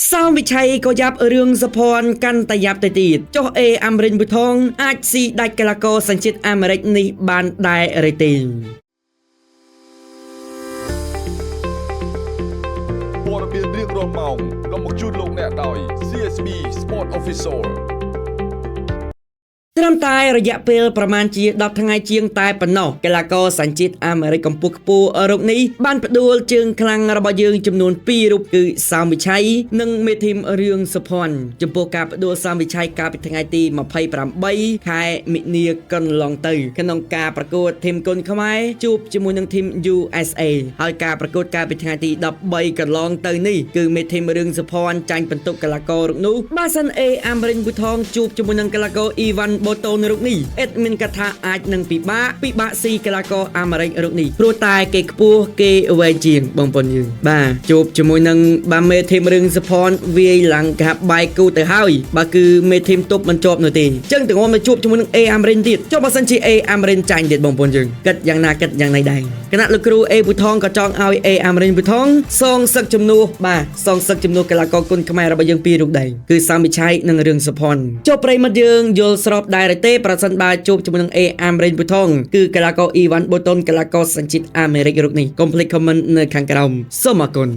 sao bị chay có giáp ở rương sập hòn căn tay giáp tay tịt cho Amrin bù thong ai si đại cái là co sản xuất Americ ni ban đại rating ព័ត៌មានរៀងរាល់ម៉ោងនាំមកជូនលោកអ្នកដោយ CSB Sport Official ត្រឹមតែរយៈពេលប្រមាណជា10ថ្ងៃជាងតែប៉ុណ្ណោះកីឡាករសញ្ជាតិអាមេរិកកម្ពុជាខ្ពស់រូបនេះបានផ្ដួលជើងខ្លាំងរបស់យើងចំនួន2រូបគឺសាមវិឆ័យនិងមេធីមរឿងសុភ័ណ្ឌចំពោះការផ្ដួលសាមវិឆ័យកាលពីថ្ងៃទី28ខែមិនិនាកន្លងទៅក្នុងការប្រកួតធីមគុនខ្មែរជួបជាមួយនឹងធីម USA ហើយការប្រកួតកាលពីថ្ងៃទី13កន្លងទៅនេះគឺមេធីមរឿងសុភ័ណ្ឌចាញ់បន្ទុកកីឡាកររូបនោះបើសិនអាមេរិកប៊ូថងជួបជាមួយនឹងកីឡាករអ៊ីវ៉ាន់បូតូនរូបនេះអេដមីនកាថាអាចនឹងពិបាកស៊ីកីឡាករអាមេរិករូបនេះព្រោះតែគេខ្ពស់គេវែងជាងបងប្អូនយើងបាទជួបជាមួយនឹងបាមេធីមរឿងសុភ័ណ្ឌវាយឡើងកាបែកគូទៅហើយបើគឺមេធីមទប់មិនជាប់នោះទេអញ្ចឹងទាំងអមមកជួបជាមួយនឹងអាមេរិកទៀតចុះបើសិនជាអាមេរិកចាញ់ទៀតបងប្អូនយើងគិតយ៉ាងណាគិតយ៉ាងណីដែរគណៈលោកគ្រូប៊ូថងក៏ចង់ឲ្យអាមេរិកប៊ូថងសងសឹកជំនួសបាទសងសឹកជំនួសកីឡាករគុនខ្មែររបស់យើងពីររូបដែរគឺសាមវិឆ័យនិងរឿងសុភ័ណ្ឌចុះប្រិមត្តយើងយល់ស្របដែរទេប្រសិនបើជួបជាមួយនឹងអាមេរិកប៊ូថងគឺកីឡាករអ៊ីវ៉ាន់បូតុនកីឡាករសញ្ជាតិអាមេរិករូបនេះកុំភ្លេច comment នៅខាងក្រោមសូមអរគុណ